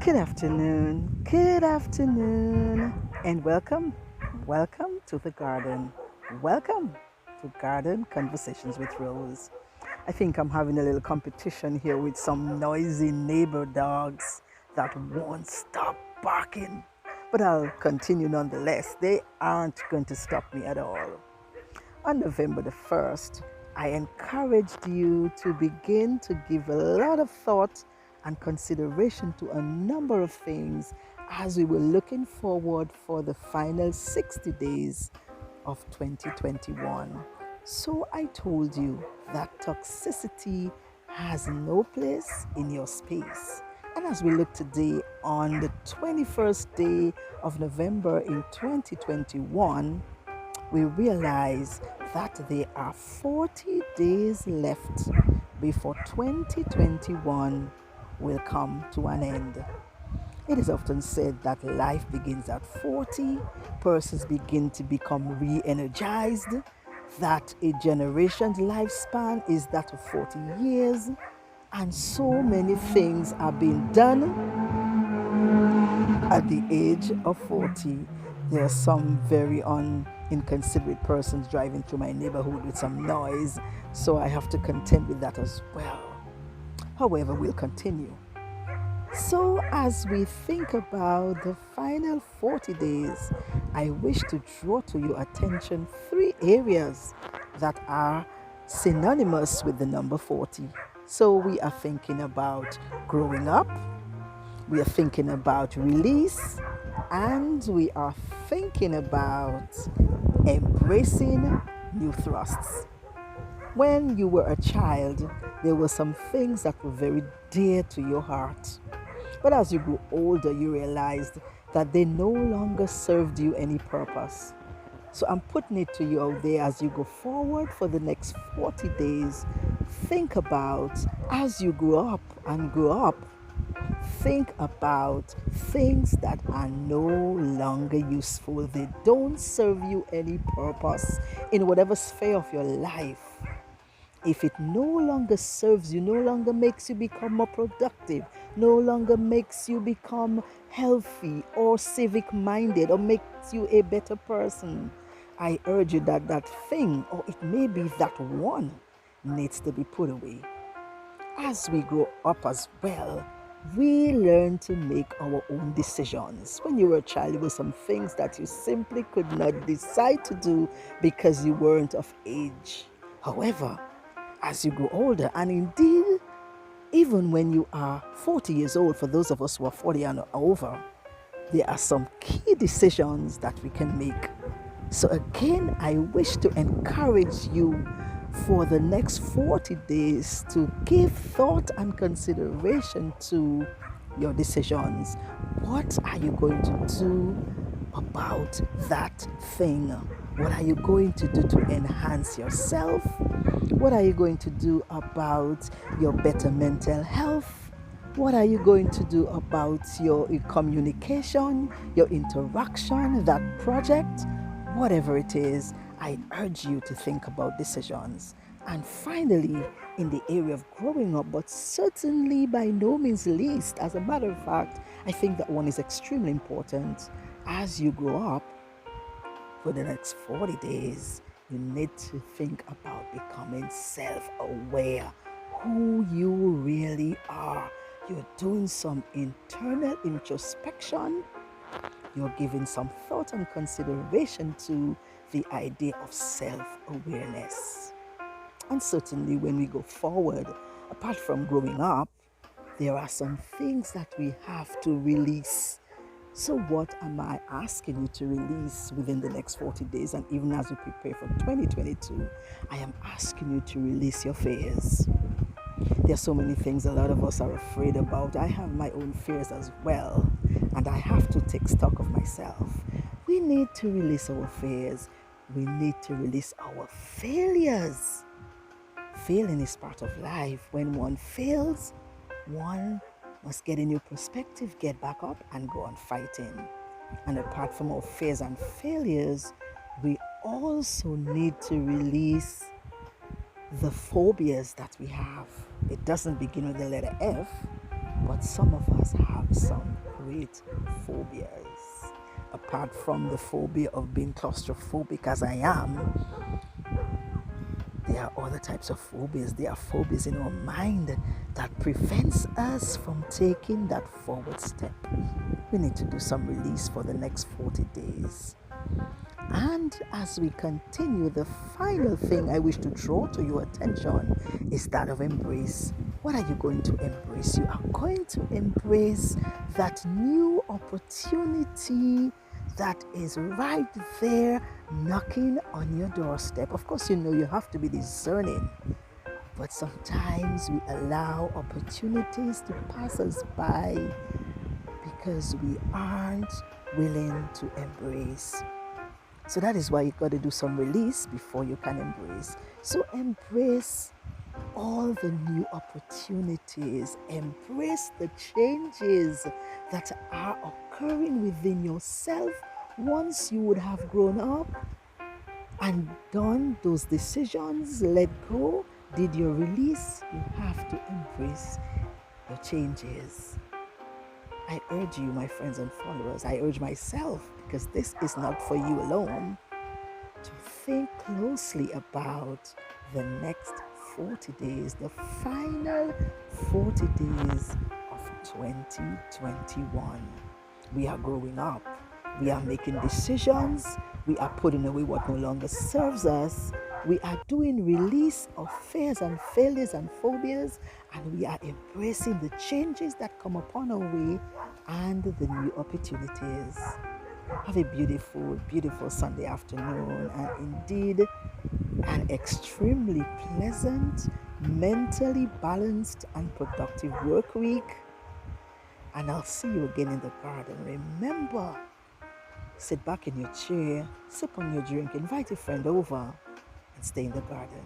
Good afternoon, and welcome to the garden. Welcome to Garden Conversations with Rose. I think I'm having a little competition here with some noisy neighbor dogs that won't stop barking, but I'll continue nonetheless. They aren't going to stop me at all. On November the 1st, I encouraged you to begin to give a lot of thought and consideration to a number of things as we were looking forward for the final 60 days of 2021. So I told you that toxicity has no place in your space. And as we look today on the 21st day of November in 2021, we realize that there are 40 days left before 2021 will come to an end. It is often said that life begins at 40, persons begin to become re energized, that a generation's lifespan is that of 40 years, and so many things are being done at the age of 40. There are some very inconsiderate persons driving through my neighborhood with some noise, so I have to contend with that as well. However, we'll continue. So, as we think about the final 40 days, I wish to draw to your attention three areas that are synonymous with the number 40. So, we are thinking about growing up, we are thinking about release, and we are thinking about embracing new thrusts. When you were a child, there were some things that were very dear to your heart. But as you grew older, you realized that they no longer served you any purpose. So I'm putting it to you out there as you go forward for the next 40 days. Think about as you grow up and grow up, think about things that are no longer useful. They don't serve you any purpose in whatever sphere of your life. If it no longer serves you, no longer makes you become more productive, no longer makes you become healthy or civic minded or makes you a better person, I urge you that that thing, or it may be that one, needs to be put away. As we grow up as well, we learn to make our own decisions. When you were a child, there were some things that you simply could not decide to do because you weren't of age. However, as you grow older, and indeed, even when you are 40 years old, for those of us who are 40 and over, there are some key decisions that we can make. So, again, I wish to encourage you for the next 40 days to give thought and consideration to your decisions. What are you going to do about that thing? What are you going to do to enhance yourself? What are you going to do about your better mental health? What are you going to do about your communication, your interaction, that project? Whatever it is, I urge you to think about decisions. And finally, in the area of growing up, but certainly by no means least, as a matter of fact, I think that one is extremely important. As you grow up, for the next 40 days, you need to think about becoming self aware, who you really are. You're doing some internal introspection. You're giving some thought and consideration to the idea of self awareness. And certainly, when we go forward, apart from growing up, there are some things that we have to release. So, what am I asking you to release within the next 40 days? And even as we prepare for 2022, I am asking you to release your fears. There are so many things a lot of us are afraid about. I have my own fears as well, and I have to take stock of myself. We need to release our fears. We need to release our failures. Failing is part of life. When one fails, one must get a new perspective, get back up, and go on fighting. And apart from our fears and failures, we also need to release the phobias that we have. It doesn't begin with the letter F, but some of us have some great phobias. Apart from the phobia of being claustrophobic, as I am, there are other types of phobias. There are phobias in our mind that prevents us from taking that forward step. We need to do some release for the next 40 days. And as we continue, the final thing I wish to draw to your attention is that of embrace. What are you going to embrace? You are going to embrace that new opportunity that is right there knocking on your doorstep. Of course, you know you have to be discerning, but sometimes we allow opportunities to pass us by because we aren't willing to embrace. So that is why you got to do some release before you can embrace. So embrace all the new opportunities, embrace the changes that are occurring within yourself once you would have grown up and done those decisions, let go, did your release. You have to embrace your changes. I urge you, my friends and followers, I urge myself, because this is not for you alone, to think closely about the next 40 days, the final 40 days of 2021. We are growing up. We are making decisions. We are putting away what no longer serves us. We are doing release of fears and failures and phobias, and we are embracing the changes that come upon our way and the new opportunities. Have a beautiful, beautiful Sunday afternoon, and indeed an extremely pleasant, mentally balanced and productive work week. And I'll see you again in the garden. Remember, sit back in your chair, sip on your drink, invite a friend over, and stay in the garden.